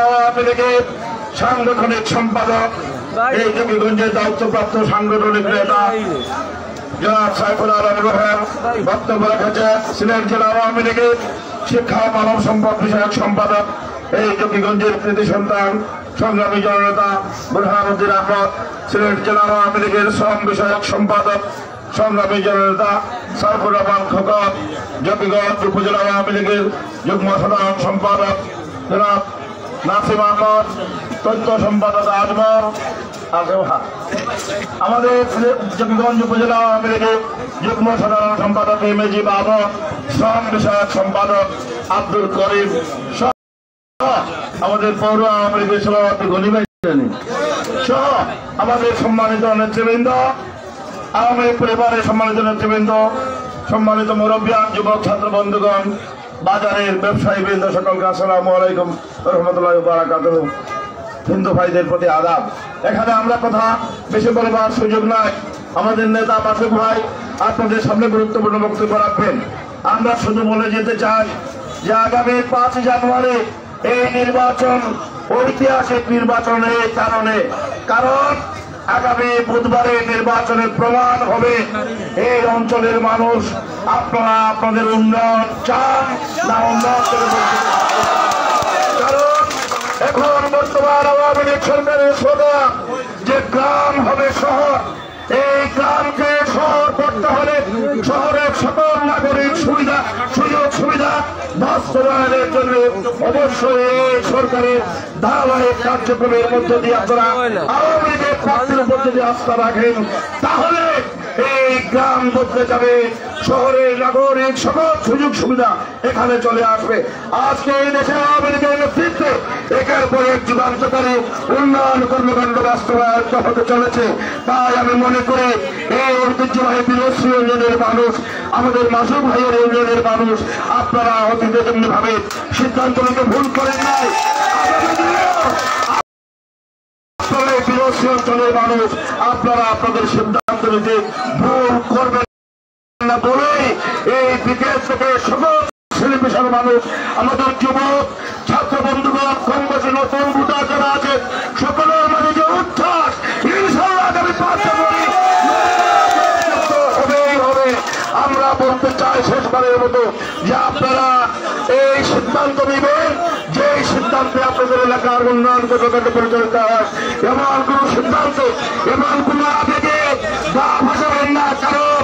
আওয়ামী লীগের সাংগঠনিক সম্পাদক, এই জকিগঞ্জের দায়িত্বপ্রাপ্ত সাংগঠনিক নেতা জনাব সাইফুল আলম রোহান বক্তব্য রেখেছেন। সিলেট জেলা আওয়ামী লীগের শিক্ষা মানব সম্পদ বিষয়ক সম্পাদক, এই জকিগঞ্জের কৃতি সন্তান সংগ্রামী জননেতা বুরহানুদ্দিন আহমদ, সিলেট জেলা আওয়ামী লীগের শ্রম বিষয়ক সম্পাদক সংগ্রামী জননেতা সাইফুর রহমান খোকন, জকিগঞ্জ উপজেলা আওয়ামী লীগের যুগ্ম সাধারণ সম্পাদক জনাব নাসিম আহমদ, তথ্য সম্পাদক আজমল, আমাদের জকিগঞ্জ উপজেলা আওয়ামী লীগের যুগ্ম সাধারণ সম্পাদক মেজি বাবর, শ্রম বিষয়ক সম্পাদক আব্দুল করিম, আমাদের পৌর আওয়ামী লীগের সভাপতি গনিবাই সহ আমাদের সম্মানিত নেতৃবৃন্দ, আওয়ামী পরিবারের সম্মানিত নেতৃবৃন্দ, সম্মানিত মুরব্বিয়ান, যুবক ছাত্র বন্ধুগণ, বাজারের ব্যবসায়ী বৃন্দ, সকলকে আসসালামু আলাইকুম রহমতুল্লাহ বারাকাতুহু। হিন্দু ভাইদের প্রতি আদাব। এখানে আমরা কথা বেশি বলবার সুযোগ নাই। আমাদের নেতা মাসুক ভাই আপনাদের সামনে গুরুত্বপূর্ণ বক্তব্য রাখবেন। আমরা শুধু বলে যেতে চাই যে আগামী 5 জানুয়ারি এই নির্বাচন ঐতিহাসিক নির্বাচনের কারণ আগামী বুধবারে নির্বাচনের প্রমাণ হবে এই অঞ্চলের মানুষ আপনারা আপনাদের উন্নয়ন চান না উন্নয়ন করে বলতে। কারণ এখন বর্তমান আওয়ামী লীগ সরকারের স্লোগান যে গ্রাম হবে শহর, এই গ্রামকে শহর করতে হলে শহরের সকল নাগরিক সুযোগ সুবিধা বাস্তবায়নের জন্য অবশ্যই এই সরকারের ধারাবাহিক কার্যক্রমের মধ্য দিয়ে আপনারা আওয়ামী লীগের প্রার্থীর উপর যদি আস্থা রাখেন তাহলে এই গ্রাম বদলে যাবে, শহরের নাগরিক সকল সুযোগ সুবিধা এখানে চলে আসবে। আজকে এই দেশে আওয়ামী লীগের নেতৃত্বে একের পর এক যুগান্তকারী উন্নয়ন কর্মকাণ্ড বাস্তবায়ন হতে চলেছে। তাই আমি মনে করি এই ঐতিহ্যবাহী বিরোধী ইউনিয়নের মানুষ, আমাদের মাসুক ভাইয়ের ইউনিয়নের মানুষ, আপনারা অতীতে তেমনি ভাবে সিদ্ধান্ত নিতে ভুল করেন নাই। বিরোধী অঞ্চলের মানুষ আপনারা আপনাদের সিদ্ধান্ত নিতে ভুল করবেন না বলেই এই বিকেল থেকে সকল শ্রেণী পেশার মানুষ, আমাদের যুবক ছাত্র বন্ধুগণ, কমবেশি নতুন ভোটার যারা আছে সকলের মাঝে যে উচ্ছ্বাস, ইনশাআল্লাহ আগামী 5 জানুয়ারি হবে। আমরা বলতে চাই শেষবারের মতো যে আপনারা এই সিদ্ধান্ত নেবেন, যে সিদ্ধান্তে আপনাদের এলাকার উন্নয়ন কর্মকাণ্ড পরিচালিত হয়, এমন কোন সিদ্ধান্ত, এমন কোন আবেগে বা ভাসাবেন না। কারণ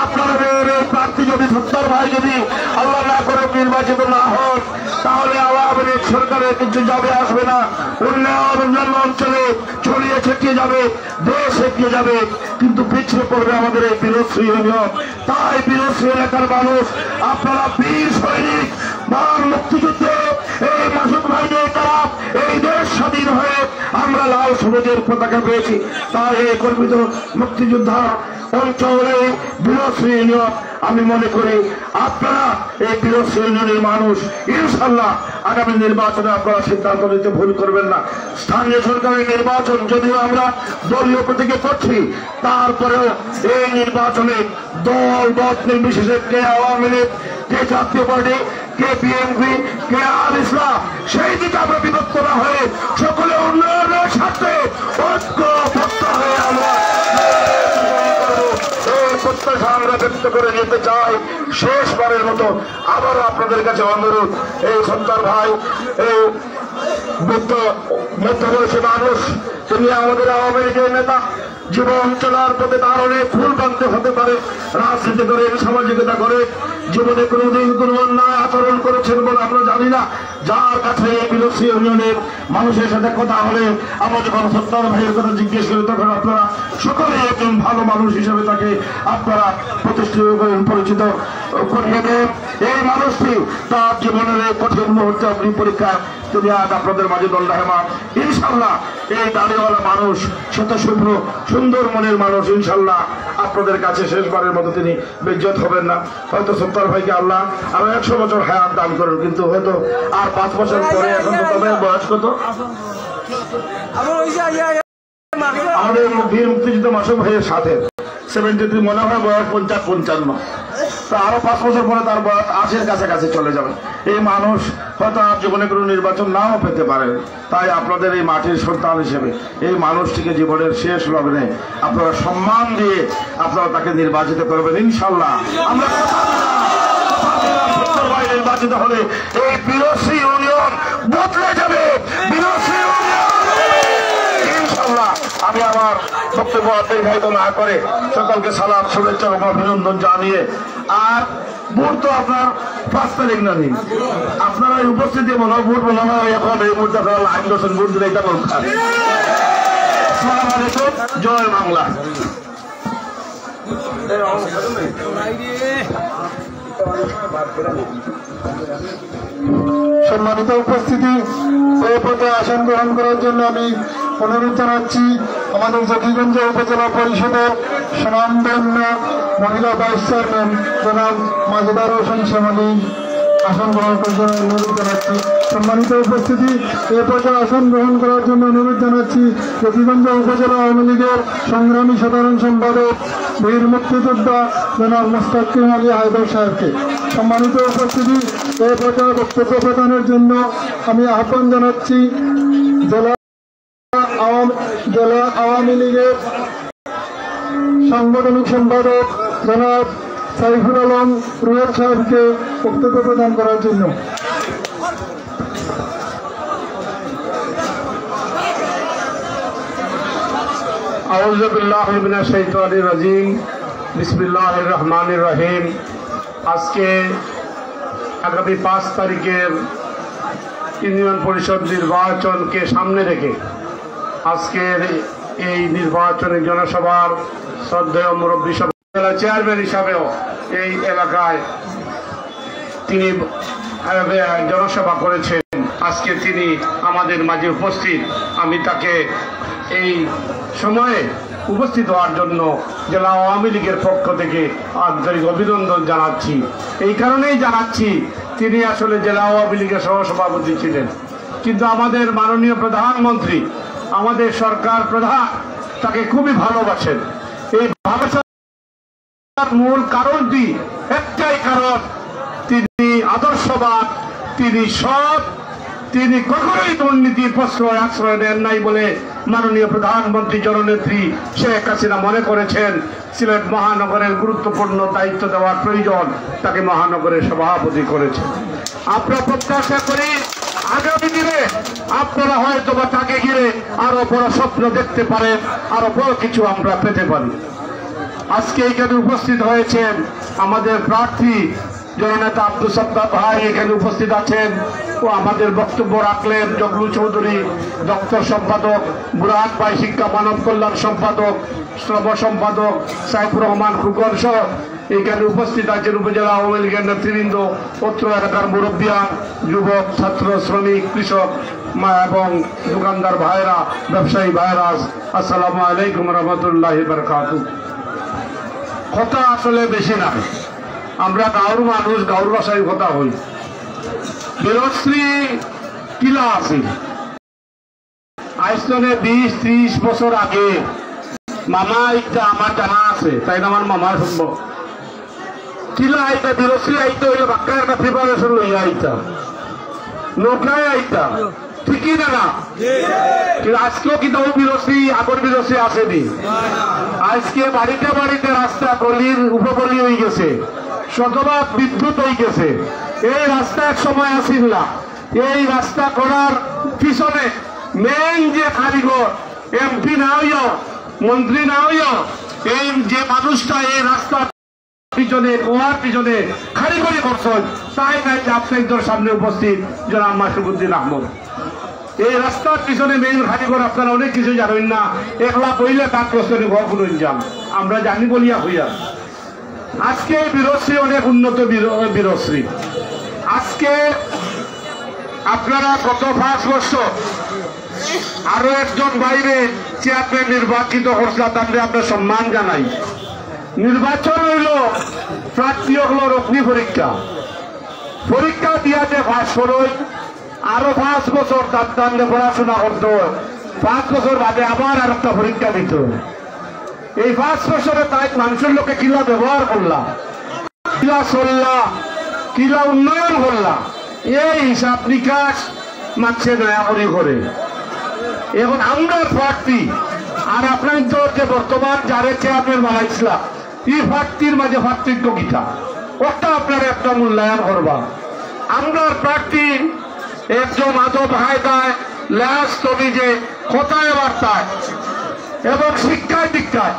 আপনাদের এই প্রার্থী যদি সত্তর ভাই যদি আল্লাহ না করে নির্বাচিত না হন তাহলে আওয়ামী লীগ সরকারের কিছু যাবে আসবে না। উন্নয়ন অন্যান্য অঞ্চলে ছড়িয়ে ছিটিয়ে যাবে, দেশ এগিয়ে যাবে, কিন্তু পিছিয়ে পড়বে আমাদের এই বিরোধী ইউনিয়ন। তাই বিরোধী এলাকার মানুষ আপনারা বীর সৈনিক, মহান মুক্তিযুদ্ধে এই মাসুক ভাইদের দ্বারা এই দেশ স্বাধীন হয়ে আমরা লাল সবুজের পতাকা পেয়েছি। তাই এই কর্মীত মুক্তিযোদ্ধা অঞ্চলে বিরোধী ইউনিয়ন, আমি মনে করি আপনারা এই বিরোধী ইউনিয়নের মানুষ ইনশাআল্লাহ আগামী নির্বাচনে আপনারা সিদ্ধান্ত নিতে ভুল করবেন না। স্থানীয় সরকারের নির্বাচন যদিও আমরা দলীয় প্রতীকে করছি, তারপরেও এই নির্বাচনে দল মত নির্বিশেষে কে আওয়ামী লীগ, কে জাতীয় পার্টি, কে বিএনপি, কে আল ইসলাম, সেই দিকে আমরা বিভক্ত না হয়ে সকলে উন্নয়নের স্বার্থে ঐক্যবদ্ধ হয়ে আমরা প্রত্যাশা আমরা ব্যক্ত করে যেতে চাই। শেষবারের মতো আবারও আপনাদের কাছে অনুরোধ, এই সত্তর ভাই এই মধ্যবয়সী মানুষ, তিনি আমাদের আওয়ামী লীগের নেতা, জীবন চলার পথে তার অনেক ভুল বানতে হতে পারে, রাজনীতি করে সামাজিকতা করে জীবনে কোনোদিন কোনো অন্যায় আচরণ করেছেন বলে আমরা জানি না। যার কাছে এই বিরোধী ইউনিয়নের মানুষের সাথে কথা হলে আমরা যখন সত্তর ভাইয়ের কথা জিজ্ঞেস করি তখন আপনারা সকলে একজন ভালো মানুষ হিসেবে তাকে আপনারা প্রতিষ্ঠিত করেন, পরিচিত করিয়ে দেন। এই মানুষটি তার জীবনের এই কঠিন মুহূর্তে আপনি পরীক্ষা তিনি আজ আপনাদের মাঝে দণ্ডায়মান। ইনশাল্লাহ এই দাঁড়িয়েওয়ালা মানুষ, শত শুভ্র সুন্দর মনের মানুষ, ইনশাল্লাহ আপনাদের কাছে শেষবারের মতো তিনি বেজ্জত হবেন না। হয়তো সত্তর ভাইকে আল্লাহ আরো 100 বছর হায়াত দান করেন, কিন্তু হয়তো আর 5 বছর পরে, এখন তো তবে বয়স কত আমাদের বীর মুক্তিযুদ্ধ মাসুক ভাইয়ের সাথে 73 মনে হয় বয়স 50-55। তো আরো 5 বছর পরে তার বয়স 80-এর কাছাকাছি চলে যাবে। এই মানুষ হয়তো আর জীবনে কোনো নির্বাচন নাও পেতে পারে। তাই আপনাদের এই মাটির সন্তান হিসেবে এই মানুষটিকে জীবনের শেষ লগ্নে আপনারা সম্মান দিয়ে আপনারা তাকে নির্বাচিত করবেন ইনশাল্লাহ। আমরা নির্বাচিত হলে এই বিরোধী ইউনিয়ন বদলে যাবে, বিরোধী ইউনিয়ন ইনশাল্লাহ। আমি আমার বক্তব্য দীর্ঘায়িত না করে সকলকে সালাম শুভেচ্ছা এবং অভিনন্দন জানিয়ে, আর ভোট তো আপনার 5 তারিখ না নেই, আপনারা উপস্থিতি মনে হয় ভোট বলা হয় এখন এই মুহূর্তে আপনারা লাইন দর্শন ভোট দিলে এটা দরকার। আসসালামু আলাইকুম, জয় বাংলা। সম্মানিত উপস্থিতি, এই পদে আসন গ্রহণ করার জন্য আমি অনুরোধ জানাচ্ছি আমাদের জকিগঞ্জ উপজেলা পরিষদের স্বনামধন্য মহিলা ভাইস চেয়ারম্যান জনাব মাজেদার হোসেন শ্যামলী আসন গ্রহণ করার জন্য অনুরোধ জানাচ্ছি। সম্মানিত উপস্থিতি, এই পদে আসন গ্রহণ করার জন্য অনুরোধ জানাচ্ছি জকিগঞ্জ উপজেলা আওয়ামী লীগের সংগ্রামী সাধারণ সম্পাদক বীর মুক্তিযোদ্ধা জনাব মুস্তাকিম আলী হায়দার সাহেবকে। সম্মানিত উপস্থিতি, এই পর্যায়ে বক্তব্য প্রদানের জন্য আমি আহ্বান জানাচ্ছি জেলা আওয়ামী লীগের সাংগঠনিক সম্পাদক জনাব সাইফুল আলম রুয়েল সাহেবকে বক্তব্য প্রদান করার জন্য। আউযু বিল্লাহি মিনাশ শাইতানির রাজিম, বিসমিল্লাহির রহমানির রহিম। আজকে আগামী 5 তারিখের ইউনিয়ন পরিষদ নির্বাচনকে সামনে রেখে আজকের এই নির্বাচনী জনসভার শ্রদ্ধেয় মুরব্বী সভা চেয়ারম্যান হিসাবেও এই এলাকায় তিনি জনসভা করেছেন। আজকে তিনি আমাদের মাঝে উপস্থিত। আমি তাকে এই সময়ে উপস্থিত হওয়ার জন্য জেলা আওয়ামী লীগের পক্ষ থেকে আন্তরিক অভিনন্দন জানাচ্ছি। এই কারণেই জানাচ্ছি, তিনি আসলে জেলা আওয়ামী লীগের সহসভাপতি ছিলেন, কিন্তু আমাদের মাননীয় প্রধানমন্ত্রী, আমাদের সরকার প্রধান তাকে খুবই ভালোবাসেন। এই ভালোবাসার মূল কারণটি একটাই কারণ, তিনি আদর্শবাদ, তিনি সৎ, তিনি কখনোই দুর্নীতির আশ্রয় দেন নাই বলে মাননীয় প্রধানমন্ত্রী জননেত্রী শেখ হাসিনা মনে করেছেন সিলেট মহানগরের গুরুত্বপূর্ণ দায়িত্ব দেওয়ার প্রয়োজন, তাকে মহানগরের সভাপতি করেছেন। আমরা প্রত্যাশা করি আগামী দিনে আপনারা হয়তো বা তাকে ঘিরে আরো বড় স্বপ্ন দেখতে পারেন, আরো বড় কিছু আমরা পেতে পারি। আজকে এখানে উপস্থিত হয়েছেন আমাদের প্রার্থী জননেতা আব্দুল সত্তার ভাই, এখানে উপস্থিত আছেন ও আমাদের বক্তব্য রাখলেন জগলু চৌধুরী, দপ্তর সম্পাদক বুরহান ভাই, শিক্ষা মানব কল্যাণ সম্পাদক, শ্রম সম্পাদক সাইফুর রহমান খুকন সহ এখানে উপস্থিত আছেন উপজেলা আওয়ামী লীগের নেতৃবৃন্দ, অত্র এলাকার মুরব্বিয়ান, যুবক, ছাত্র, শ্রমিক, কৃষক এবং দোকানদার ভাইরা, ব্যবসায়ী ভাইরা, আসসালামু আলাইকুম রহমতুল্লাহি বারাকাতুহু। কথা আসলে বেশি নাই, আমরা গাঁর মানুষ, গাঁর ভাষায় কথা হই। বেরশ্রী কিলা আছে আইসনে 20-30 বছর আগে মামা একটা আমার জানা আছে, তাই না আমার মামার সম্ভব কিলা আইতা বেরশ্রী আইতে হইলে বাক্কা একটা প্রিপারেশন লইয়া আইতা, নৌকায় আইতা, ঠিকই না না? কিন্তু আজকেও কিন্তু বিরশ্রী আগর বিরশ্রী আসেনি। আজকে বাড়িতে বাড়িতে রাস্তা গলির উপগলি হয়ে গেছে, শতভাগ বিদ্যুৎ হয়ে গেছে। এই রাস্তা এক সময় আসিল না। এই রাস্তা করার পিছনে মেইন যে কারিগর, এমপি না হইয়া, মন্ত্রী না হইয়া, এই যে মানুষটা এই রাস্তার পিছনে কোয়ার পিছনে কারিগরি করছেন, তাই নাই যে আপনাদের সামনে উপস্থিত জনাব মাসুকুদ্দিন আহমদ। এই রাস্তার পিছনে মেইন কারিগর আপনারা অনেক কিছু জানেন না, একলা বইলে কাজ করছেন ঘর খুলুন যান, আমরা জানি বলিয়া হইয়া। আজকে বিরশ্রী অনেক উন্নত বিরশ্রী। আজকে আপনারা গত 5 বছর আরো একজন বাইরে চেয়ারম্যান নির্বাচিত করছিলেন, তাদের আমরা সম্মান জানাই। নির্বাচন হইল প্রার্থী হলো অগ্নি পরীক্ষা, পরীক্ষা দিয়া যে পাস করই আরো 5 বছর তার দান্ডে পড়াশোনা করতে হয়, 5 বছর বাদে আবার আর একটা পরীক্ষা দিতে হয়। এই 5 বছরে তাই মানুষের লোকে কিলা ব্যবহার করলাম, কিলা চললা কিলা উন্নয়ন করলা এই হিসাব নিকাশ মাচ্ছে দয়া করে করে। এখন আমরা প্রার্থী আর আপনার যে বর্তমান যারে চেয়ারম্যান বানাইছিলাম এই প্রার্থীর মাঝে পার্থক্য কিটা ওটা আপনারা একটা মূল্যায়ন করবা। আমরা প্রার্থী একজন আদব হায়দায় ল্যাস তবি যে কথায় বার্তায় এবং শিক্ষায় দীক্ষায়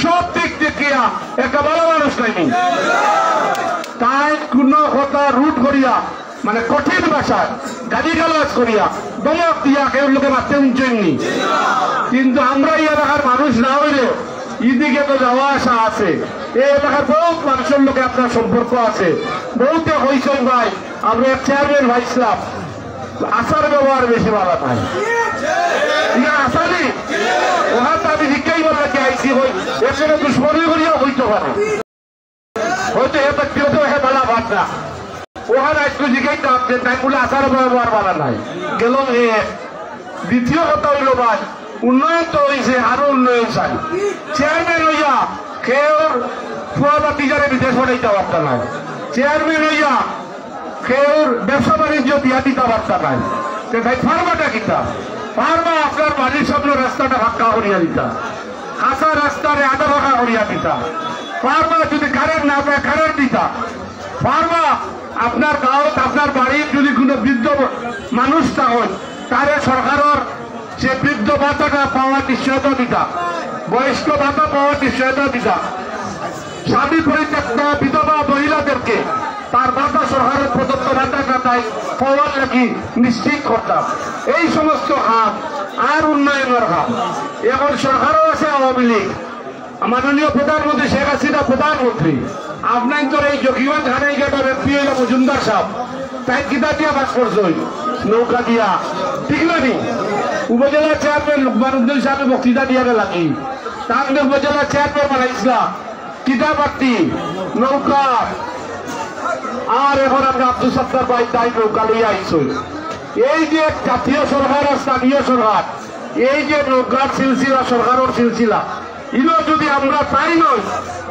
সব দিক দেখিয়া একটা ভালো মানুষ নাইনি। তাই কোন কথা রুট করিয়া মানে কঠিন ভাষায় গালিগালাজ করিয়া দমক দিয়া কেউ লোকে মারতে উঞ্চেননি। কিন্তু আমরা এই এলাকার মানুষ না হইলে এদিকে তো যাওয়া আসা আছে, এই এলাকার বহুত মানুষের লোকে আপনার সম্পর্ক আছে। বহুতে হইছেন ভাই আমরা চেয়ারম্যান ভাইছিলাম আচার ব্যবহার বেশি ভালো নাই আসানি ওখান আমি শিক্ষাই বলা কি আইসি হই এখানে দুশ্মনী করিয়া হইতে পারে হয়তো এ ব্যক্তিগত হে ভালো ভাব না ওখানে একটু জিজ্ঞাসা যে তাই বলে আচার ব্যবহার ভালো নাই গেল। দ্বিতীয় কথা হইল ভাই উন্নয়ন তো হয়েছে আরো উন্নয়ন চাই। চেয়ারম্যান হইয়া কেউ ফুয়াবা টিজারে বিদেশ হইতে পারত নাই, চেয়ারম্যান হইয়া কেউ ব্যবসা বাণিজ্য দিয়া দিতে পারত নাই। তাই ফার্মাটা কিতা ফার্মা আপনার বাড়ির সামনে রাস্তাটা ফাঁকা করিয়া দিতা, কাঁচা রাস্তারে আধা ফাঁকা করিয়া দিতা। ফার্মা যদি কারেন্ট না পায় কারেন্ট দিতা। ফার্মা আপনার গাঁৱত আপনার বাড়ির যদি কোনো বৃদ্ধ মানুষ থাকেন তারে সরকারের সে বৃদ্ধ ভাতাটা পাওয়ার নিশ্চয়তা দিতা, বয়স্ক ভাতা পাওয়ার নিশ্চয়তা দিতা। স্বামী পরিত্যক্ত বিধবা মহিলাদেরকে তার ভাতা সরকারের প্রদত্ত ভাতাটা তাই পাওয়ার লাগি নিশ্চিত করতাম। এই সমস্ত হাত আর উন্নয়নের হাত। এখন সরকারও আছে আওয়ামী লীগ, মাননীয় প্রধানমন্ত্রী শেখ হাসিনা প্রধানমন্ত্রী। আপনার তো এই জকিগঞ্জ হানাই গেটার এমপি হইল মজুমদার সাহেব, তাই কিতা দিয়া বাস করছো নৌকা দিয়া ঠিক না নি। উপজেলা চেয়ারম্যান লুকমানুদ্দিন সাহেব বক্তৃতা দিয়া লাগি তার উপজেলা চেয়ারম্যান বানাইছিলাম কিতা পার্টি নৌকা। আর এখন আমরা আব্দুল সত্তার ভাই তাই নৌকা লইয়া আইসো। এই যে জাতীয় সরকার আর স্থানীয় সরকার এই যে নৌকার সিলসিলা সরকারের সিলসিলা ইনো যদি আমরা তাই নই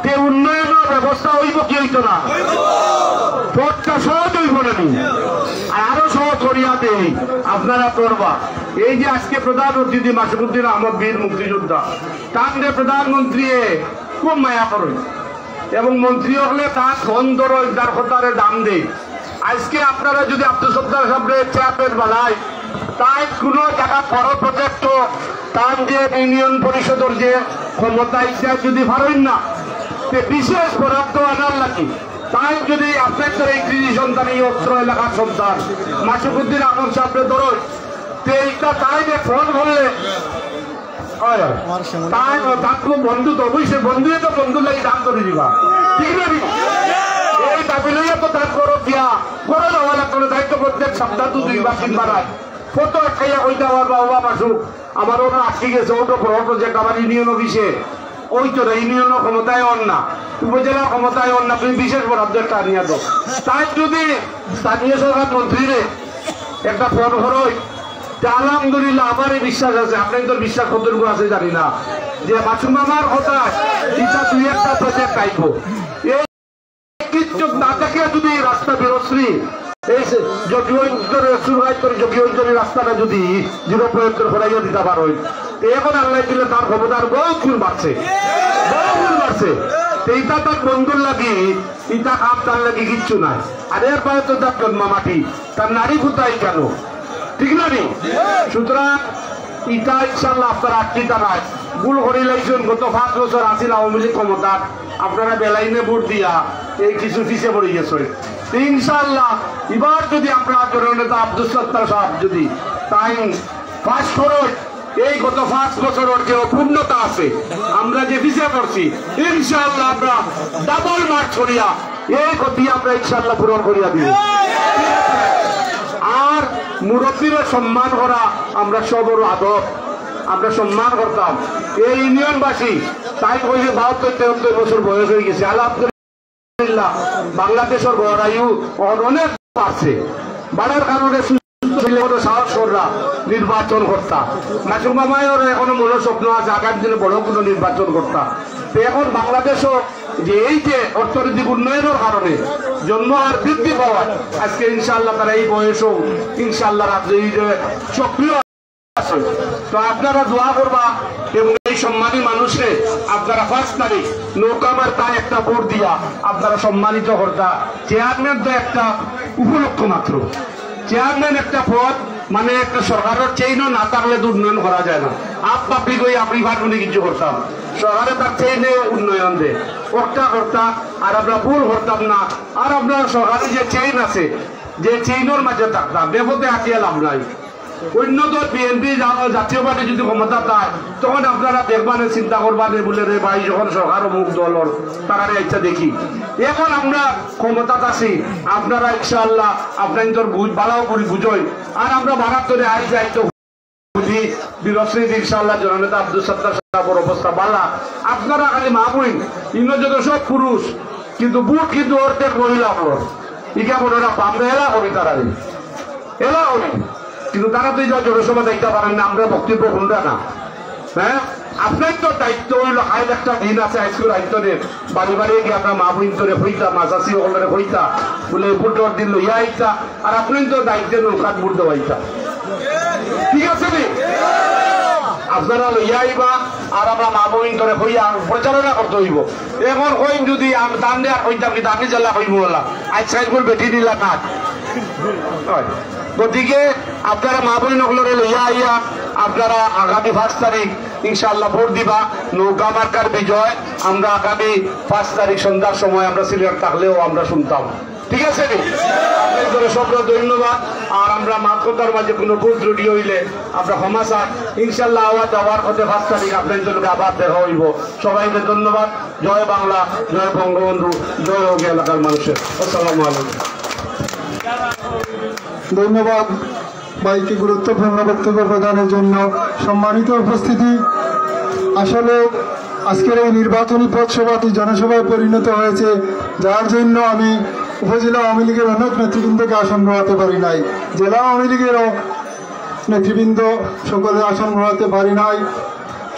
তে উন্নয়নের ব্যবস্থা হইব কি হইতো না পথটা সহজ হইব নানি আরো সহজ করিয়া দেই আপনারা করবা। এই যে আজকে প্রধানমন্ত্রী মাসুদুদ্দিন আহমদ বীর মুক্তিযোদ্ধা তাকে প্রধানমন্ত্রী খুব মায়া করেন এবং মন্ত্রী হলে তার ফোন ধরো তার কথারে দাম দেয়। আজকে আপনারা যদি আব্দুল সত্তার সাহেবের চেয়ারম্যান বানায় তাই কোন জায়গা বড় প্রজেক্ট তার যে ইউনিয়ন পরিষদের যে ক্ষমতা ইচ্ছা যদি পারেন না বিশেষ বরাদ্দ আনার লাগি তাই যদি আপনাদের এই কৃষি সন্তান এই অস্ত্র এলাকার সন্তান মাসুদুদ্দিন আহমদ সাহেবের ধরো এইটা তাই ফোন করলে তাই বন্ধু তো অবশ্যই বন্ধু তো বন্ধু লাগি দাম করে দিবা ঠিক না। এই দাবি লইয়া তো দান করো দিয়া করে দেওয়া লাগতো দায়িত্ব প্রত্যেক সপ্তাহ 2-3 তিনবার ফটো খাইয়া কইতে আমার বাবা মাসুক আমার ওরা আটকে গেছে ওটা বড় প্রজেক্ট আমার ইউনিয়ন অফিসে ওই তো ইউনিয়নের ক্ষমতায় অন না উপজেলার ক্ষমতায় অন না তুমি বিশেষ বরাদ্দ একটা আনিয়া দো। তাই যদি স্থানীয় সরকার মন্ত্রীরে একটা ফোন করোই আলহামদুলিল্লাহ আমার এই বিশ্বাস আছে আপনাদের বিশ্বাস কতটুকু আছে জানি না যে মাসুম আমার কথা এটা 2-1টা প্রজেক্ট আইব। এই কিছু না দেখে যদি রাস্তা বেরোশ্রী এই জকিগঞ্জের রাস্তাটা যদি 0.0 ফেলাইয়া দিতে পারো এখন আল্লাহ দিলে তার ক্ষমতার বহু গুণ বাড়ছে এইটা তার বন্ধুর লাগি ইটা কাপ তার লাগি কিচ্ছু নাই। আর এরপরে তো তার জন্ম মাটি তার নারী কোথায় কেন ঠিক না নি। সুতরাং ইটা ইনশাল্লাহ আপনার আটকিটা নাই ভুল করে লাইছেন। গত 5 বছর আসিল আওয়ামী লীগ ক্ষমতা আপনারা বেলাইনে ভোট দিয়া এই কিছু পিছিয়ে পড়ে গেছে। ইনশাল্লাহ এবার যদি আমরা জননেতা আব্দুল সত্তার সাহেব যদি তাই পাস করো এই গত 5 বছরের যে অপূর্ণতা আছে আমরা যে পিছিয়ে পড়ছি ইনশাল্লাহ আমরা ডাবল মার্চ করিয়া এই গতি আমরা ইনশাল্লাহ পূরণ করিয়া দিব। আর মুরব্বীর সম্মান করা আমরা সবর আদব আমরা সম্মান করতাম। এই ইউনিয়নবাসী তাই কইছে 72-73 বছর বয়স হয়ে গেছে আলহামদুলিল্লাহ বাংলাদেশের গড় আয়ু অনেক বাড়ছে বাড়ার কারণে সুস্থ সাহস কররা নির্বাচন করতা মাসুম মামায়ের এখনো মনে স্বপ্ন আছে আগামী দিনে বড় কোনো নির্বাচন করতা। তো এখন বাংলাদেশও যে এই যে অর্থনৈতিক উন্নয়নের কারণে জন্ম আর বৃদ্ধি পাওয়ার আজকে ইনশাআল্লাহ তারা এই বয়সেও ইনশাআল্লাহ এই যে সক্রিয় আছে। তো আপনারা দোয়া করবা এবং এই সম্মানী মানুষে আপনারা 5 তারিখ নৌকামার তাই একটা ভোট দিয়া আপনারা সম্মানিত করতা। চেয়ারম্যান তো একটা উপলক্ষ মাত্র, চেয়ারম্যান একটা পদ মানে একটা সরকারের চেইনও না থাকলে তো উন্নয়ন করা যায় না। আপনি কই আপনি ভাটুনি কিছু করতাম সরকারে তার চেইনে উন্নয়ন দে ওটা করতাম আর আমরা ভুল করতাম না। আর আপনার সরকারের যে চেইন আছে যে চেইনের মাঝে থাকতাম বেপথে আঁকিয়ে লাভ নাই। অন্য দল বিএনপি জাতীয় পার্টি যদি ক্ষমতা পায় তখন আপনারা দেখবানে চিন্তা করবানে বলে রে ভাই যখন সরকার মুখ দলর তারা ইচ্ছা দেখি। এখন আমরা ক্ষমতা আছি আপনারা ইনশাআল্লাহ আপনার বাড়াও করি বুঝই আর আমরা ভাড়ার ধরে আই যাই তো বুঝি বিরশ্রী ইনশাআল্লাহ জননেতা আব্দুল সত্তার সাহেবের অবস্থা বালা। আপনারা খালি মা বই ইনো যত সব পুরুষ কিন্তু বুট কিন্তু অর্ধেক মহিলা আপনার ইকা বড় আমরা এলা করি তারা এলা করি কিন্তু তারা তো জনসভা দেখতে পারেন না আমরা বক্তব্য শুনরা না। হ্যাঁ আপনার তো দায়িত্ব হইল আইন একটা দিন আছে আজকের দায়িত্ব দেন বাড়ি বাড়ি গিয়ে আপনার মা বোন তোরে হইতা মাঝাসি ওখানে হইতা বলে ভোটর দিন লইয়া আইতা আর আপনি তো দায়িত্বের নৌকাত ভোট দেওয়া আইতা। ঠিক আছে নি আপনারা লইয়া আইবা আর আমরা মা বোন তোরে হইয়া প্রচারণা করতে হইব। এখন হইম যদি দান দেওয়া হইতাম কিন্তু আমি জেলা হইব বলা আজ সাইড বেটি দিলা না। গতিকে আপনারা মা বোন নকলরে লইয়া আইয়া আপনারা আগামী 5 তারিখ ইনশাআল্লাহ ভোট দিবা। নৌকা মার্কার বিজয় আমরা আগামী 5 তারিখ সন্ধ্যার সময় আমরা সিলেট থাকলেও আমরা শুনতাম। ঠিক আছে নি আপনাদের সব ধন্যবাদ। আর আমরা মাতকতার মাঝে কোনো ভুল ত্রুটি হইলে আমরা ক্ষমা চাই ইনশাআল্লাহ আওয়াজ দেওয়ার হতে 5 তারিখ আপনাদের আবার দেখা হইব। সবাইকে ধন্যবাদ। জয় বাংলা, জয় বঙ্গবন্ধু, জয় হোক এলাকার মানুষের। আসসালামু আলাইকুম। ধন্যবাদ ভাইকে গুরুত্বপূর্ণ বক্তব্য প্রদানের জন্য। সম্মানিত উপস্থিতি, আসলে আজকের এই নির্বাচনী পথসভাটি জনসভায় পরিণত হয়েছে যার জন্য আমি উপজেলা আওয়ামী লীগের অনেক নেতৃবৃন্দকে আসন গ্রহাতে পারি নাই, জেলা আওয়ামী লীগেরও নেতৃবৃন্দ সকলে আসন গ্রহাতে পারি নাই।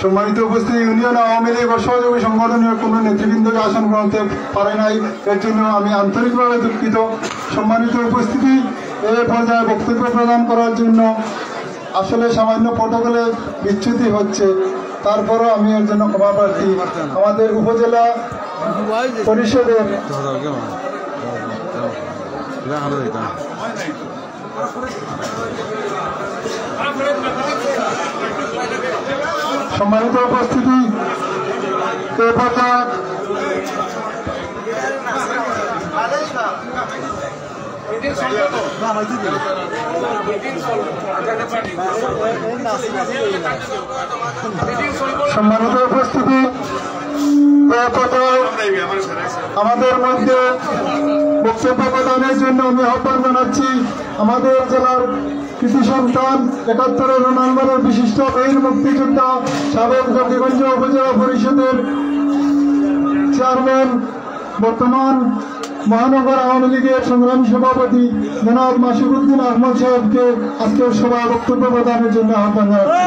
সম্মানিত উপস্থিতি, ইউনিয়ন আওয়ামী লীগ ও সহযোগী সংগঠনের কোনো নেতৃবৃন্দকে আসন গ্রহণতে পারে নাই, এর জন্য আমি আন্তরিকভাবে দুঃখিত। সম্মানিত উপস্থিতি, এই পর্যায়ে বক্তব্য প্রদান করার জন্য আসলে সামান্য প্রটোকলে বিচ্যুতি হচ্ছে, তারপরও আমি এর জন্য ক্ষমা প্রার্থী। আমাদের উপজেলা পরিষদের সম্মানিত উপস্থিতি, এ পর্যায়ে সম্মানিত উপস্থিতি, আমাদের মধ্যে বক্তব্য প্রদানের জন্য আমি আহ্বান জানাচ্ছি আমাদের জেলার কৃতি সন্তান ৭১ নম্বরের বিশিষ্ট বীর মুক্তিযোদ্ধা সাবেক জাকিগঞ্জ উপজেলা পরিষদের চেয়ারম্যান, বর্তমান মহানগর আওয়ামী লীগের সংগ্রামী সভাপতি জনাব মাসুকুদ্দিন আহমদ সাহেবকে আজকের সভায় বক্তব্য প্রদানের জন্য আহ্বান জানাচ্ছি।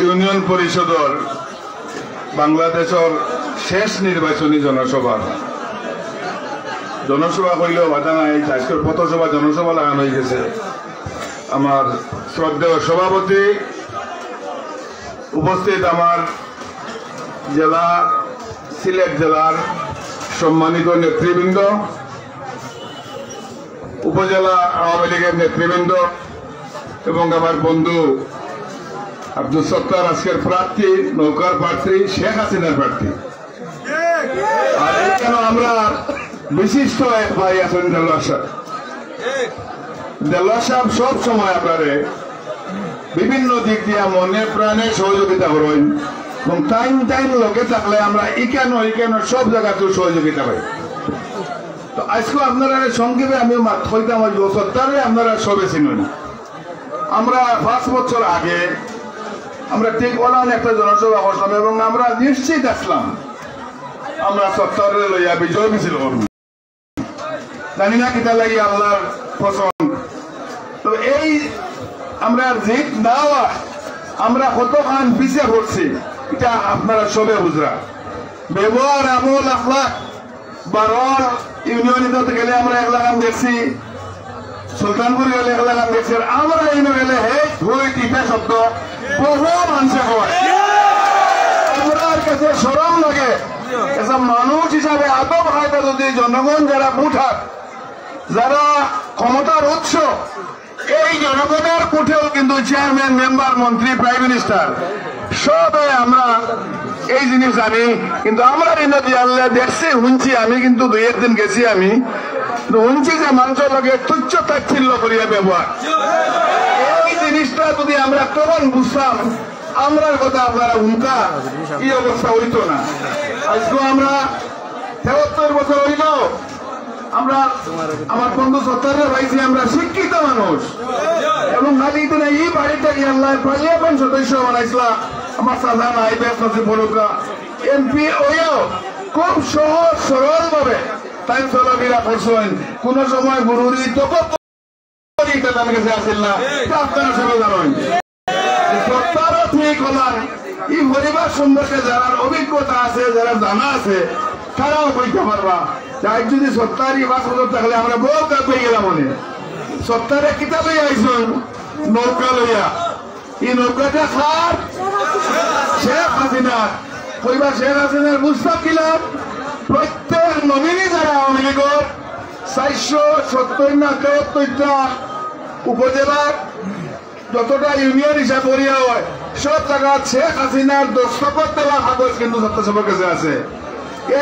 ইউনিয়ন পরিষদর বাংলাদেশের শেষ নির্বাচনী জনসভা হইলেও বাধা নাই। আজকের পথসভা জনসভা লাগানো হয়ে গেছে। আমার শ্রদ্ধেয় সভাপতি উপস্থিত, আমার জেলা সিলেট জেলার সম্মানিত নেতৃবৃন্দ, উপজেলা আওয়ামী লীগের নেতৃবৃন্দ এবং আমার বন্ধু আব্দুল সত্তার আজকের প্রার্থী, নৌকার প্রার্থী, শেখ হাসিনার প্রার্থী। আর এখানে আমরা বিশিষ্ট এক ভাই আছেন দেলোয়ার সাহেব। দেলোয়ার সাহেব সব সময় আপনারে বিভিন্ন দিক দিয়ে মনে প্রাণে সহযোগিতা করেন এবং টাইম লোকে থাকলে আমরা ইকেন সব জায়গাতেও সহযোগিতা পাই। তো আজকে আপনারা সংক্ষেপে আমি হইতাম সত্তরে আপনারা সবে চিনুন। আমরা 5 বছর আগে আমরা ঠিক বলান একটা জনসভা করলাম এবং আমরা নিশ্চিত আসলাম আমরা সত্তরে লইয়া বিজয় মিছিল করব। জানি না কিতা লাগি আল্লাহর পছন্দ। তো এই আমরা জিত না আমরা কতখান পিছিয়ে পড়ছি এটা আপনারা সবে বুঝরা। ব্যবহার আমল আখলাক বারোর ইউনিয়ন গেলে আমরা 1 লাখ দেখছি, সুলতানপুর গেলে 1 লাখ দেখছি, আমরা এই গেলে টিপা শব্দ বহু মানুষে হয়। আমার কাছে সরম লাগে এসব মানুষ হিসাবে আদব হয় যদি জনগণ যারা বুঠার যারা ক্ষমতার উৎস এই জনগণের কুঠেও কিন্তু চেয়ারম্যান মেম্বার মন্ত্রী প্রাইম মিনিস্টার সবে আমরা এই জিনিস জানি। কিন্তু আমরা দেখছি শুনছি, আমি কিন্তু 2 দিন গেছি, আমি শুনছি যে মানুষের লগে তুচ্ছ তাচ্ছিল্য করিয়া ব্যবহার। এই জিনিসটা যদি আমরা তখন বুঝতাম আমরার কথা আপনারা শুনতা এই অবস্থা হইতো না। আজকে আমরা 73 বছর হইল আমরা আমার বন্ধু সত্তরের পাইছি, আমরা শিক্ষিত মানুষ এবং খালি এই বাড়িটা আল্লাহ পার্লামেন্ট সদস্য বানাইছিলাম আমার সাধারণ আইপিএস নসিব বলুকা এমপি হইয়াও খুব সহজ সরল ভাবে তাই চলাফেরা করছেন। কোন সময় গুরুরি তোকে আসিল না, আপনারা সবাই জানেন। সত্তরও ঠিক হলাম এই পরিবার সম্পর্কে যারা অভিজ্ঞতা আছে যারা জানা আছে তারাও কইতে পারবা। যাই যদি 70-5 বছর থাকলে আমরা বহু কাজ পেয়ে গেলাম। মনে 70 কিতাব লইয়া আইসুন নৌকা লইয়া, এই নৌকাটা খার শেখ হাসিনা কইবা শেখ হাসিনার বুঝতাম কিলাম প্রত্যেক নমিনি যারা আওয়ামী লীগের 470 না 73টা উপজেলার যতটা ইউনিয়ন হিসাব করিয়া হয় সব জায়গা শেখ হাসিনার দস্তখত দেওয়া কাগজ কিন্তু ছাত্রসভার কাছে আছে।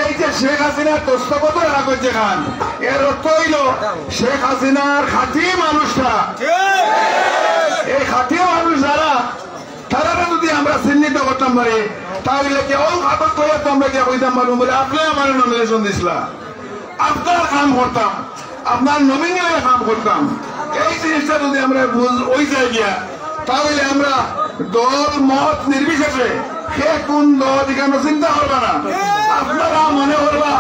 এই যে শেখ হাসিনার দস্তখতের কাগজ যেখান এর অর্থ হইল শেখ হাসিনার খাঁটি মানুষটা, এই খাঁটি মানুষ যারা তারা যদি আমরা চিহ্নিত করতাম পারি তাহলে কেউ কাগজ করে আমরা গিয়ে কইতাম পারবো বলে আপনি আমার নমিনেশন দিছিলা, আপনার কাম করতাম, আপনার নমিনি হয়ে কাম করতাম। এই জিনিসটা যদি আমরা ওই যাই গিয়া তাহলে আমরা দল মত নির্বিশেষে কে কোন দল এখানে চিন্তা করবা না, আপনারা মনে করবা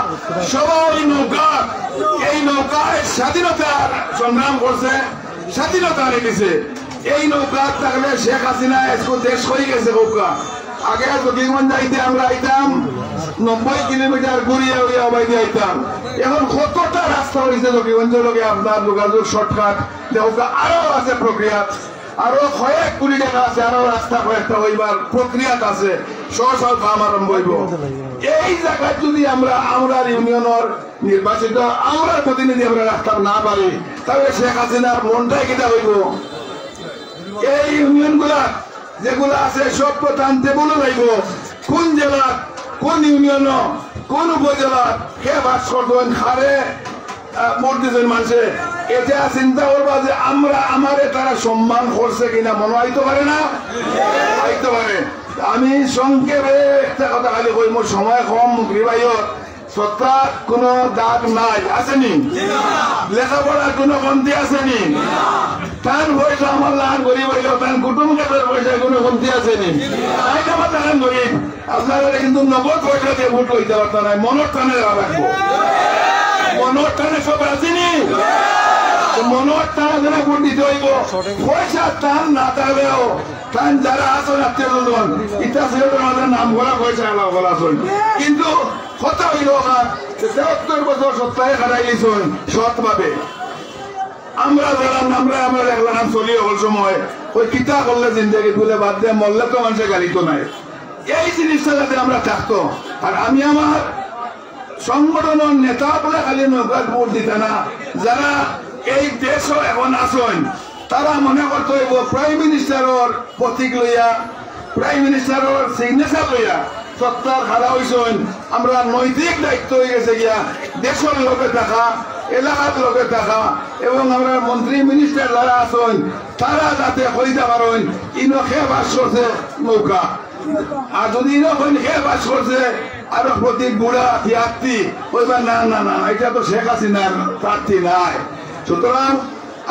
সবাই নৌকা, এই নৌকায় স্বাধীনতার সংগ্রাম করছে, স্বাধীনতা এনেছে। এই নৌকা থাকলে শেখ হাসিনা দেশ হয়ে গেছে। নৌকা আগে জকিগঞ্জ যাইতে আমরা আইতাম 90 কিলোমিটার ঘুরিয়ে উড়িয়ে বাইরে আইতাম, এখন কতটা রাস্তা হয়েছে জকিগঞ্জের লগে আপনার যোগাযোগ শর্টকাট নৌকা আরো আছে প্রক্রিয়া, আরো কয়েক কোটি টাকা আছে, আরো রাস্তা কয়েকটা হইবার প্রক্রিয়াত আছে, সহজ কাম আরম্ভ হইব। এই জায়গায় যদি আমরা ইউনিয়নের নির্বাচিত আমরা প্রতিনিধি আমরা রাখতাম না পারি তাহলে শেখ হাসিনার মনটাই কিনা হইব। এই ইউনিয়ন গুলা যেগুলো আছে সব টানতে বলে যাইব কোন জেলা কোন ইউনিয়ন কোন উপজেলা কে বাস করবেন খারে ভোট দিচ্ছেন মানুষে। এটা চিন্তা করবা যে আমারে তারা সম্মান করছে কিনা মনে হইতে পারে না, হইতে পারে। আমি সংক্ষেপে একটা কথা খালি কই, মোর সময় কম বিবাহ সত্তার কোন দাগ নাই আসেনি, লেখাপড়ার কোন কমতি আসেনি, তান পয়সা আমার লান গরিব হইল তান কুটুম্বের পয়সা কোনো কমতি আসেনি, তাই আমার লান গরিব। আপনারা কিন্তু 90 পয়সা দিয়ে ভোট হইতে পারত না, মনের টানে রাখবো, মনের টানে সব আসেনি, মনের টানে যারা ভোট দিতে হইব। পয়সা টান না থাকলেও টান যারা আসেন আত্মীয় স্বজন ইটা আমাদের নাম করা পয়সা বলা চল, কিন্তু কথা হইল 73 বছর সপ্তাহে খারাই গেছেন সৎ ভাবে। আমরা দেখলাম চলি হল সময় ওই কিতা করলে জিন্দগি তুলে বাদ দিয়ে মরলে তো মানুষের গাড়ি তো নাই। এই জিনিসটা যাতে আমরা থাকতো, আর আমি আমার সংগঠনের নেতা বলে খালি নৌকাত ভোট দিতে না, যারা এই দেশও এখন আসেন তারা মনে করতে হইব প্রাইম মিনিস্টারের প্রতীক লইয়া প্রাইম মিনিস্টারের সিগনেচার লইয়া সত্তার খাড়া হয়েছেন। আমরা নৈতিক দায়িত্ব হয়ে গেছে গিয়া দেশের লোকে থাকা, এলাকার লোকে থাকা এবং আমরা মন্ত্রী মিনিস্টার যারা আছেন তারা যাতে হইতে পারেন ইনকে বাস করছে নৌকা। আর যদি এরকম খেয়ে বাস করছে আরো প্রতীক বুড়া তিয়াত্তি ওইবার না না না এটা তো শেখ হাসিনার প্রার্থী নাই। সুতরাং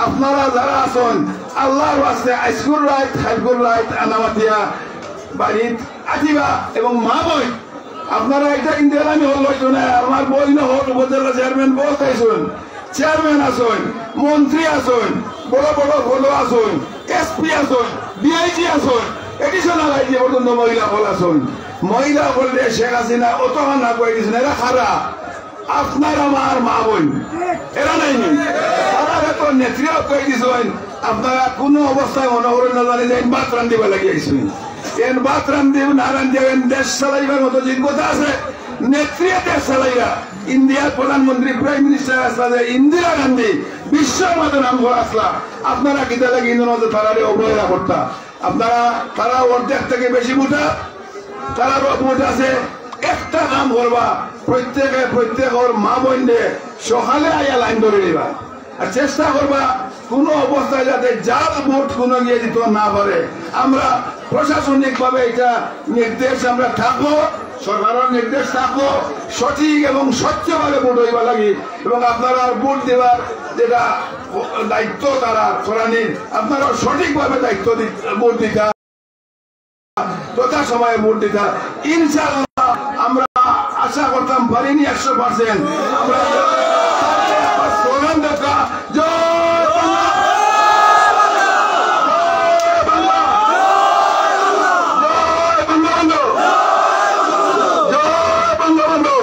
আপনারা যারা আছেন আল্লাহর আছে আইসকুল রাইট হাইকুল রাইট আনামাতিয়া বাড়িত আতিবা এবং মা বই আপনারা এটা কিন্তু আমি হল হইতো না আমার বই না হোক উপজেলা চেয়ারম্যান বলতেছেন চেয়ারম্যান আছেন মন্ত্রী আছেন বড় বড় হলো আছেন এসপি আছেন ডিআইজি আছেন এডিশনাল আইজি পর্যন্ত মহিলা হল আছেন। মহিলা বললে শেখ হাসিনা অত না করে দিয়েছেন এরা খারা আপনার আমার মা বোন এরা নাইনি তারা এত নেত্রীরা করে দিয়েছেন আপনারা কোনো অবস্থায় মনে করেন না জানি যে ভাত রান্ধিবা লাগিয়েছেন এন ভাত রান্ধি না রান্ধি দেশ চালাইবার মতো যোগ্যতা আছে নেত্রী দেশ চালাইরা ইন্ডিয়ার প্রধানমন্ত্রী প্রাইম মিনিস্টার আসলা ইন্দিরা গান্ধী বিশ্বের মতো নাম করে আসলা আপনারা গীতা লাগে ইন্দ্র মতো তারারে অবহেলা করতা আপনারা তারা অর্ধেক থেকে বেশি মোটা তারা ভোট আছে একটা কাম করবা প্রত্যেকের মা বোনদের সকালে আইয়া লাইন ধরে নিবা আর চেষ্টা করবা কোন অবস্থায় যাতে জাল ভোট কোনো গিয়ে দিতে না পারে। আমরা প্রশাসনিক ভাবে এটা নির্দেশ আমরা থাকবো সরকারের নির্দেশ থাকবো সঠিক এবং স্বচ্ছভাবে ভোট হইবা লাগে এবং আপনারা ভোট দেওয়ার যেটা দায়িত্ব তারা করানির আপনারা সঠিকভাবে দায়িত্ব ভোট দিতে তথা সময়ে ভোট দিতে ইনশাআল্লাহ আমরা আশা করতাম পারিনি 100%। আমরা স্লোগান দেখা জয় বাংলা জয় বঙ্গবন্ধু জয় বঙ্গবন্ধু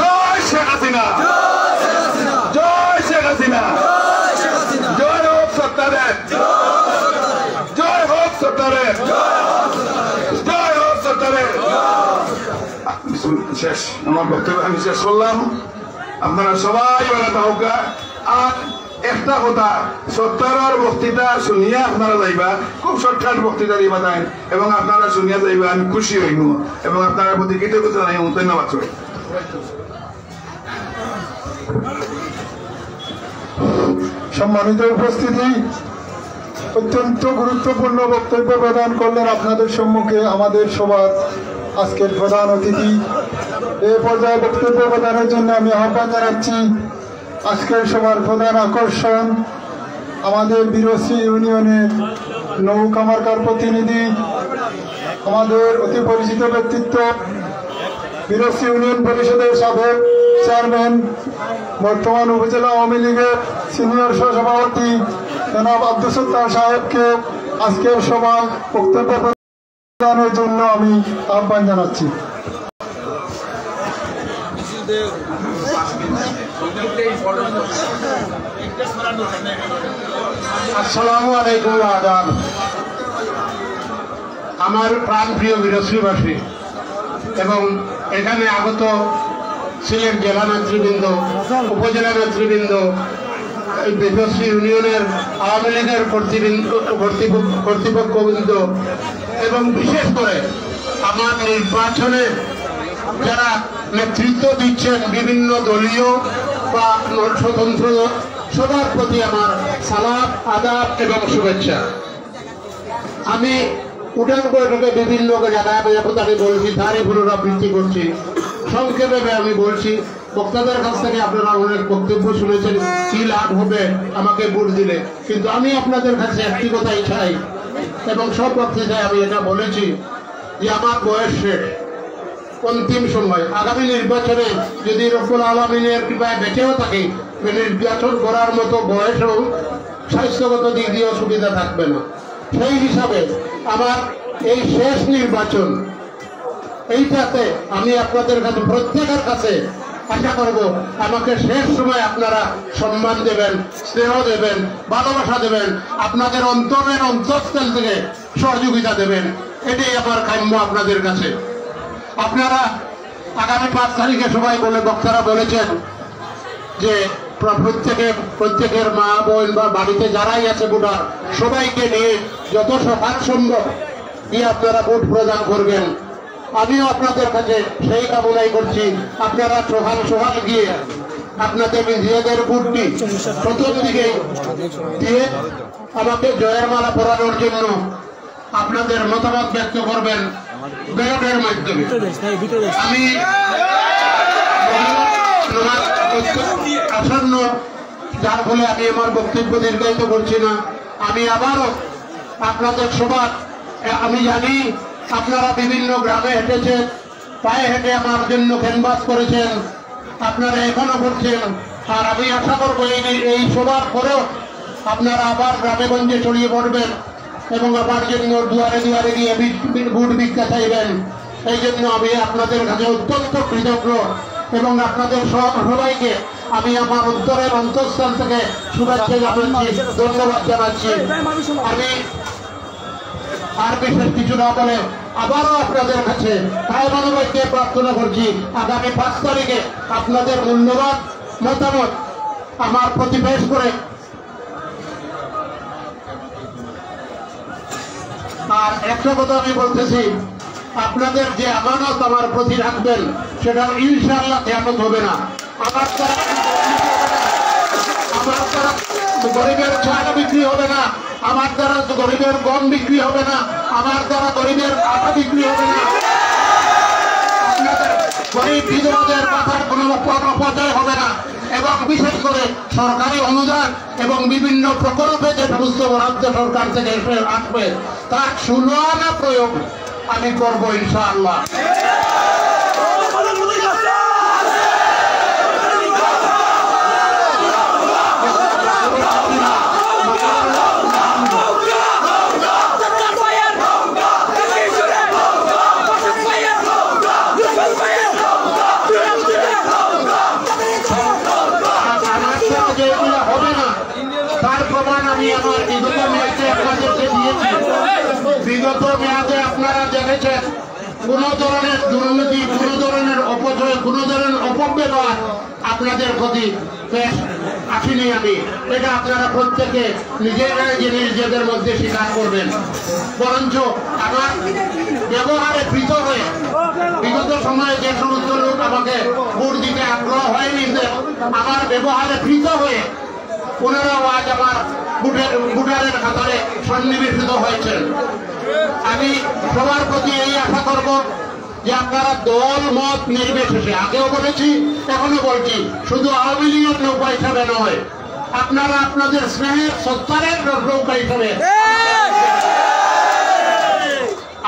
জয় শেখ হাসিনা জয় শেখ হাসিনা জয় হোক সত্তারের জয় হোক সত্তারের জয় হোক সত্তারের। শেষ আমার বক্তব্য আমি শেষ করলাম। আপনারা সবাই বেড়াতে হোক আর একটা কথা সত্তরের বক্তৃতা শুনিয়া আপনারা যাইবা খুব শর্টকাট বক্তৃতা দিবা তাই এবং আপনারা শুনিয়া যাইবা আমি খুশি হইব এবং আপনার প্রতি কৃতজ্ঞতা জানাই ধন্যবাদ। সম্মানিত উপস্থিতি অত্যন্ত গুরুত্বপূর্ণ বক্তব্য প্রদান করলেন আপনাদের সম্মুখে আমাদের সবার আজকের প্রধান অতিথি। এই পর্যায়ে বক্তব্য প্রদানের জন্য আমি আহ্বান জানাচ্ছি আজকের সবার প্রধান আকর্ষণ আমাদের বিরসি ইউনিয়নের নৌকা মার্কার প্রতিনিধি আমাদের অতি পরিচিত ব্যক্তিত্ব বিরসি ইউনিয়ন পরিষদের সাবেক চেয়ারম্যান বর্তমান উপজেলা আওয়ামী লীগের সিনিয়র সহসভাপতি জনাব আব্দুল সত্তার সাহেবকে আজকের সভায় বক্তব্য প্রদানের জন্য আমি আহ্বান জানাচ্ছি। আসসালামু আলাইকুম আদাব। আমার প্রাণপ্রিয় বিরসীবাসী এবং এখানে আগত সিলেট জেলা নেতৃবৃন্দ উপজেলা নেতৃবৃন্দ বিরসী ইউনিয়নের আওয়ামী লীগের কর্তৃপক্ষবৃন্দ এবং বিশেষ করে আমার নির্বাচনে যারা নেতৃত্ব দিচ্ছেন বিভিন্ন দলীয় বা স্বতন্ত্র সবার প্রতি আমার সালাম আদাব এবং শুভেচ্ছা। আমি উঠান বৈঠকে বিভিন্ন জায়গায় আমি বলছি তারই পুনরাবৃত্তি করছি। সংক্ষেপে আমি বলছি বক্তাদের কাছ থেকে আপনারা অনেক বক্তব্য শুনেছেন কি লাভ হবে আমাকে ভোট দিলে, কিন্তু আমি আপনাদের কাছে একটি কথাই চাই এবং সব বক্তৃতায় আমি এটা বলেছি যে আমার বয়স শেষ, অন্তিম সময় আগামী নির্বাচনে যদি রব্বুল আলামিনের কৃপায় বেঁচেও থাকি নির্বাচন করার মতো বয়স এবং স্বাস্থ্যগত দিক দিয়ে সুবিধা থাকবে না। সেই হিসাবে আমার এই শেষ নির্বাচন এইটাতে আমি আপনাদের কাছে প্রত্যেকের কাছে আশা করব আমাকে শেষ সময় আপনারা সম্মান দেবেন, স্নেহ দেবেন, ভালোবাসা দেবেন, আপনাদের অন্তরের অন্তঃস্থল থেকে সহযোগিতা দেবেন, এটাই আমার কাম্য আপনাদের কাছে। আপনারা আগামী 5 তারিখে সবাই বলে বক্তারা বলেছেন যে প্রত্যেকের মা বোন বা বাড়িতে যারাই আছে ভোটার সবাইকে নিয়ে যত সকাল সম্ভব গিয়ে আপনারা ভোট প্রদান করবেন। আমিও আপনাদের কাছে সেই কামনাই করছি আপনারা সকাল গিয়ে আপনাদের নিজেদের ভোটটি প্রথম দিকে দিয়ে আমাকে জয়ের মালা পরানোর জন্য আপনাদের মতামত ব্যক্ত করবেন ব্যালটের মাধ্যমে। আমি আসন্ন, যার ফলে আমি আমার বক্তব্য দীর্ঘায়িত করছি না। আমি আবারও আপনাদের সবার, আমি জানি আপনারা বিভিন্ন গ্রামে হেঁটেছেন, পায়ে হেঁটে আমার জন্য ক্যানভাস করেছেন, আপনারা এখনো করছেন। আর আমি আশা করবো এই সবার পরেও আপনারা আবার গ্রামে গঞ্জে ছড়িয়ে পড়বেন এবং আমার জন্য দুয়ারে দুয়ারে গিয়ে ভোট ভিক্ষা চাইবেন। এই জন্য আমি আপনাদের কাছে অত্যন্ত কৃতজ্ঞ এবং আপনাদের সবাইকে আমি আমার উত্তরের অন্তঃস্থল থেকে শুভেচ্ছা জানাচ্ছি, ধন্যবাদ জানাচ্ছি। আমি আর বিশেষ কিছু না বলে আবারও আপনাদের কাছে ভাই প্রার্থনা করছি, আগামী 5 তারিখে আপনাদের মূল্যবান মতামত আমার প্রতি পেশ করে, আর একটা কথা আমি বলতেছি, আপনাদের যে আমানত আমার প্রতি রাখবেন সেটা ইনশাআল্লাহ খেয়ানত হবে না। আমার দ্বারা গরিবের চাল বিক্রি হবে না, আমার দ্বারা গরিবের গম বিক্রি হবে না, আমার দ্বারা গরিবের আটা বিক্রি হবে না, আপনাদের গরিব বিধবাদের কথার কোনো অপচয় হবে না। এবং বিশেষ করে সরকারি অনুদান এবং বিভিন্ন প্রকল্পে যে সমস্ত রাজ্য সরকার থেকে আসবে তার সুলনা প্রয়োগ আমি করবো ইনশাআল্লাহ। হবে না তার প্রমাণ আমি আমার বিগত মেয়াদে আপনাদেরকে দিয়েছি। বিগত মেয়াদে আপনারা দেখেছেন কোন ধরনের দুর্নীতি, কোন ধরনের অপচয়, কোন ধরনের অপব্যবহার আপনাদের প্রতি পেশ আসিনি আমি। এটা আপনারা প্রত্যেকে নিজেরাই নিজেদের মধ্যে স্বীকার করবেন। বরঞ্চ আমার ব্যবহারে পৃথ হয়ে বিগত সময়ে যে সমস্ত লোক আমাকে ভোট দিতে আগ্রহ হয়নি, আমার ব্যবহারে পৃথ হয়ে ওনারাও আজ আমার ভোটারের খাতারে সন্নিবেশিত হয়েছেন। আমি সবার প্রতি এই আশা করব যে আপনারা দল মত নির্বিশেষে, আগেও বলেছি এখনো বলছি, শুধু আওয়ামী লীগের নৌকা হিসাবে নয়, আপনারা আপনাদের স্নেহের সত্তারের নৌকা হিসাবে।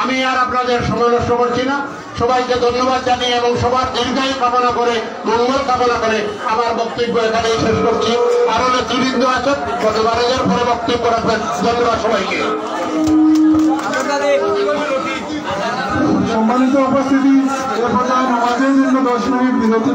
আমি আর আপনাদের সময় নষ্ট করছি না। সবাইকে ধন্যবাদ জানিয়ে এবং সবার দীর্ঘায়ু কামনা করে, মঙ্গল কামনা করে আমার বক্তব্য এখানেই শেষ করছি। আরো নেতৃবৃন্দ আছেন, গতবারের পরে বক্তব্য রাখবেন। ধন্যবাদ সবাইকে। সম্মানিত উপস্থিতি, এ পর্যায়ে আমাদের জন্য 10 মিনিট বিরতি।